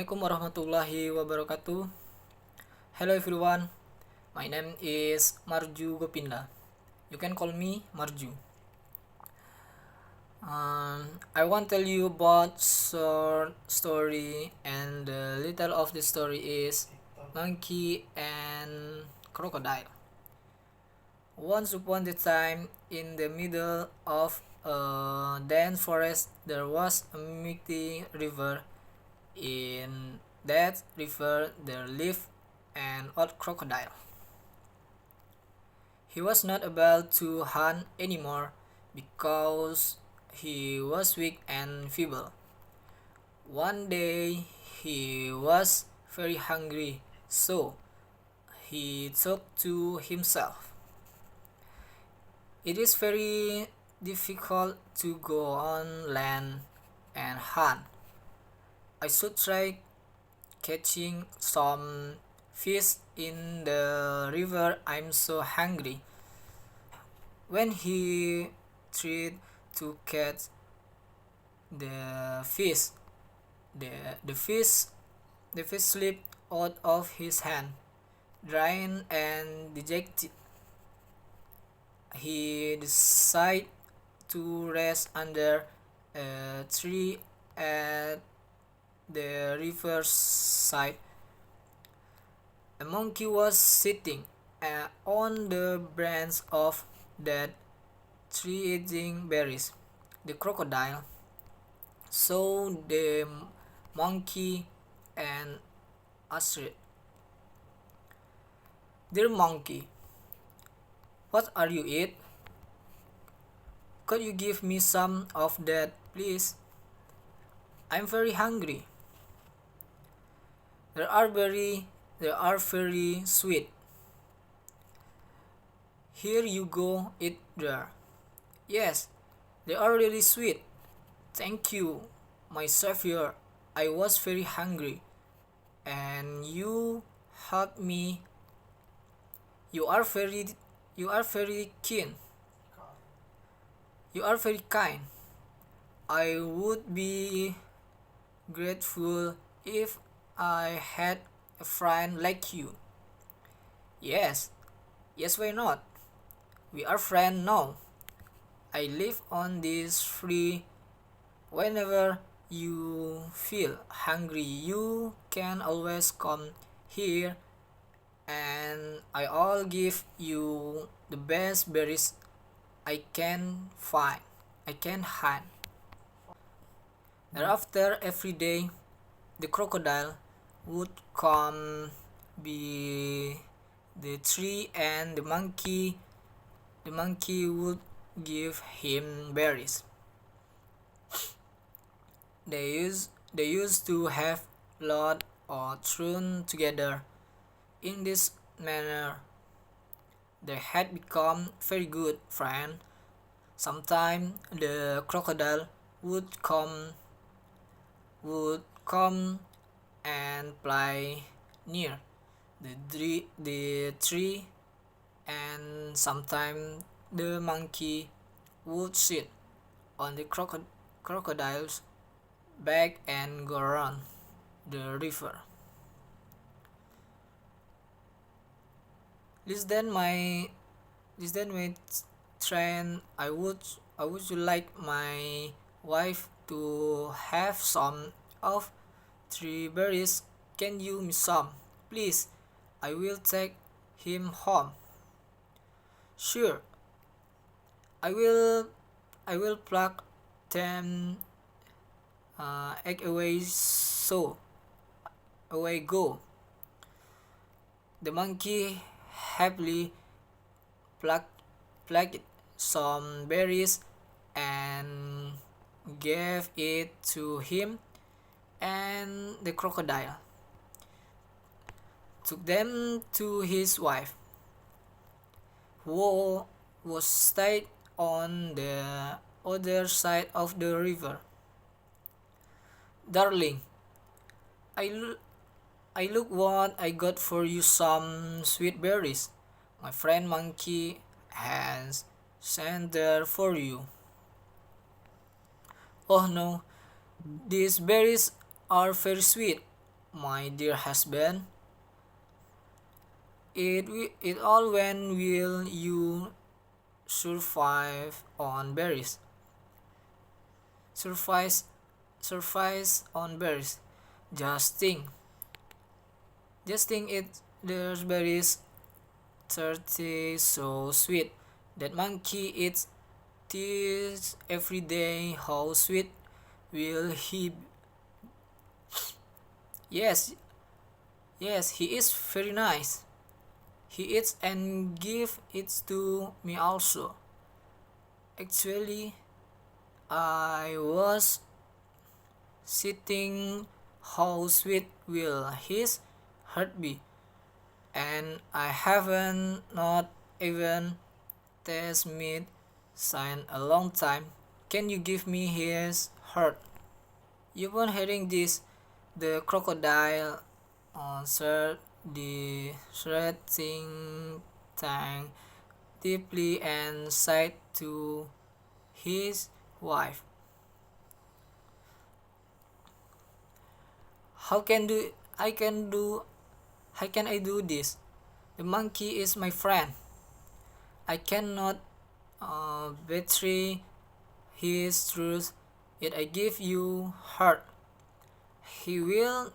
Assalamualaikum warahmatullahi wabarakatuh. Hello everyone, my name is Marju Gopinda. You can call me Marju. I want to tell you about short story, and the title of the story is Monkey and Crocodile. Once upon a time, in the middle of a dense forest, there was a mighty river. In that river there lived an old crocodile. He was not able to hunt anymore because he was weak and feeble. One day he was very hungry, so he thought to himself, "It is very difficult to go on land and hunt. I should try catching some fish in the river. I'm so hungry." When he tried to catch the fish, the fish the fish slipped out of his hand. Drained and dejected, he decided to rest under a tree at the riverside. A monkey was sitting on the branch of that tree eating berries. The crocodile saw the monkey and asked, "Dear monkey, what are you eat? Could you give me some of that, please? I'm very hungry. They are very sweet. Here you go, eat there." "Yes, they are really sweet. Thank you, my savior. I was very hungry, and you helped me. You are very keen. You are very kind. I would be grateful if I had a friend like you." Yes, why not? We are friends now. I live on this tree. Whenever you feel hungry, you can always come here, and I'll give you the best berries I can find. I can hunt. Thereafter, every day, the crocodile would come by the tree, and the monkey would give him berries. They used to have lot or thrown together. In this manner, they had become very good friends. Sometimes the crocodile would come and play near the tree, and sometimes the monkey would sit on the crocodile's back and go around the river. This then my trend. I would like my wife to have some of three berries. Can you me some, please? I will take him home. Sure, I will pluck them. Egg away, so away go. The monkey happily plucked some berries and gave it to him, and the crocodile took them to his wife, who was stayed on the other side of the river. "Darling, I look what I got for you, some sweet berries. My friend monkey has sent there for you." "Oh no, these berries are very sweet. my dear husband. It all when will you survive on berries? Survive survive on berries. Just think. Just think it there's berries 30 so sweet. That monkey eats this every day. How sweet will he? Yes, yes, he is very nice. He eats and give it to me also. Actually, I was sitting how sweet will his heart be, and I haven't not even tasted meat since a long time. Can you give me his heart? Upon hearing this, the crocodile answered the threatening tang deeply and said to his wife, "How can do I can do how can I do this? The monkey is my friend. I cannot betray his truth. Yet I give you heart. He will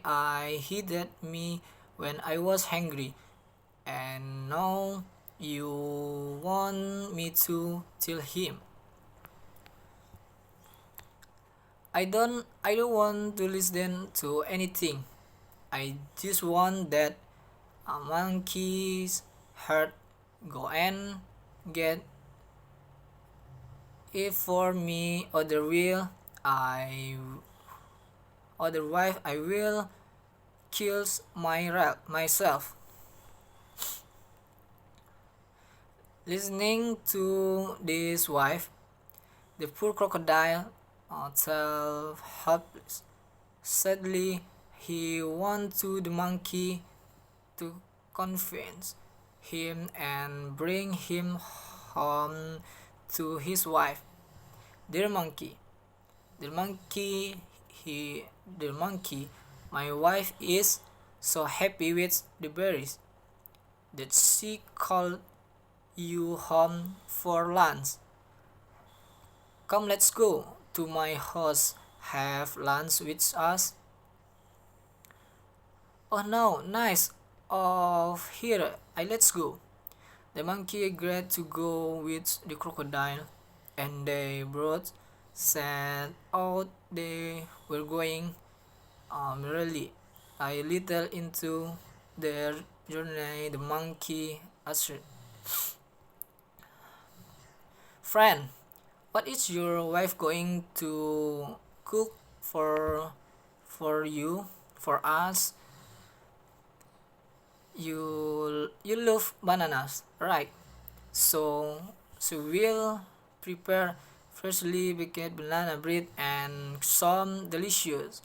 I heeded me when I was hungry, and now you want me to tell him. I don't want to listen to anything. I just want that a monkey's heart go and get it for me, otherwise I will kill myself." Listening to this wife, the poor crocodile felt helpless. Sadly, he went to the monkey to convince him and bring him home to his wife. Dear monkey, dear monkey, dear monkey, my wife is so happy with the berries that she called you home for lunch. Come, let's go to my house, have lunch with us. Oh no, nice. Off here, let's go. The monkey agreed to go with the crocodile, and they both set out. They were going merrily. A little into their journey, the monkey asked, "Friend, what is your wife going to cook for you, for us? You love bananas, right? So we'll prepare freshly baked banana bread and some delicious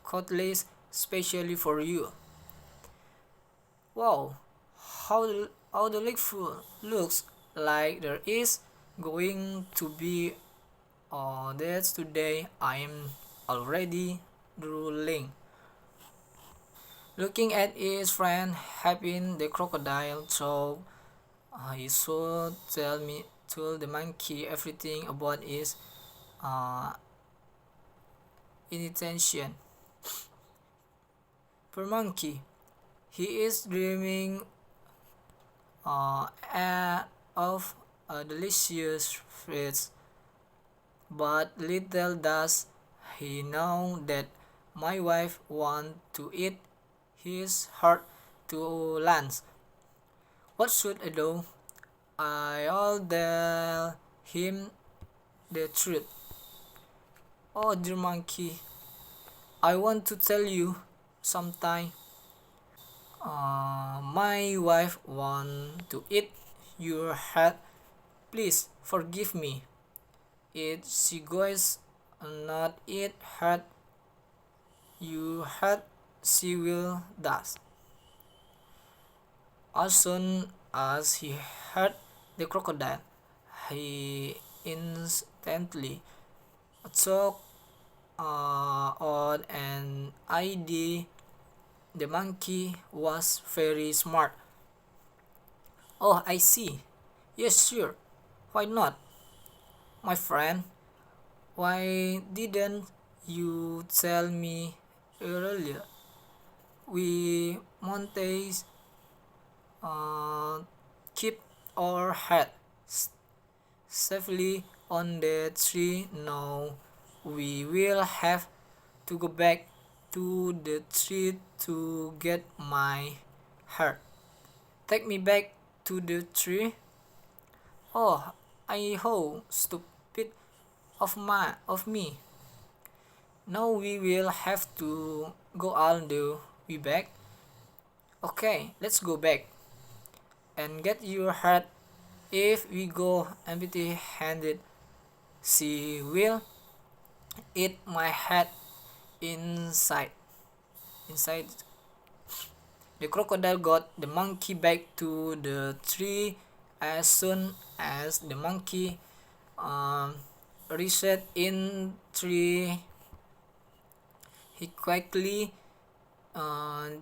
cutlets specially for you." Wow, how delightful! Looks like there is going to be a date today. I'm already drooling. Looking at his friend having the crocodile, so he should tell the monkey everything about his uh, intention. Poor monkey, he is dreaming of a delicious feast, but little does he know that my wife wants to eat his heart to lunch. What should I do? I'll tell him the truth. Oh dear monkey, I want to tell you sometime. My wife want to eat your heart. Please forgive me. If she goes not eat heart, your heart, she will die. As soon as he heard the crocodile, he instantly took on an idea. The monkey was very smart. Oh, I see. Yes, sure. Why not? My friend, why didn't you tell me earlier? We monkeys uh, keep our head safely on the tree. Now we will have to go back to the tree to get my heart. Take me back to the tree. Oh, how stupid of me. Now we will have to go all the way back. Okay, let's go back and get your heart. If we go empty-handed, she will eat my head inside. Inside. The crocodile got the monkey back to the tree as soon as the monkey reset in tree. He quickly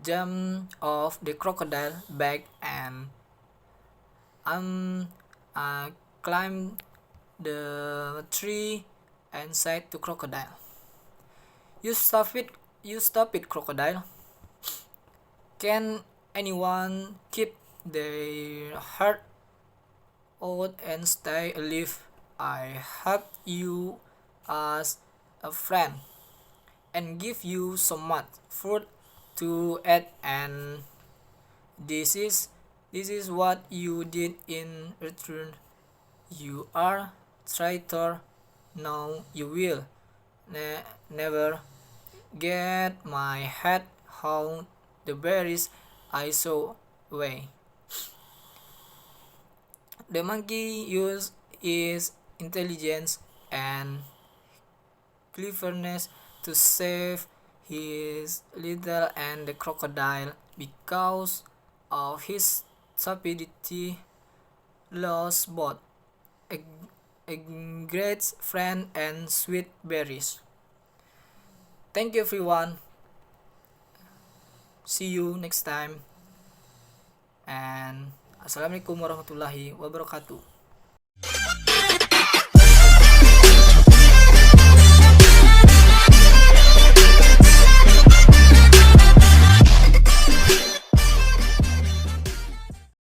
jumped off the crocodile back and climbed the tree and said to crocodile, You stop it, crocodile. Can anyone keep their heart out and stay alive? I help you as a friend and give you some much food to eat, and this is what you did in return. You are traitor. Now you will never get my head how the berries I saw away. The monkey used his intelligence and cleverness to save his little and the crocodile. Because of his stupidity, lost both a, a great friend and sweet berries. Thank you everyone. See you next time. And assalamualaikum warahmatullahi wabarakatuh.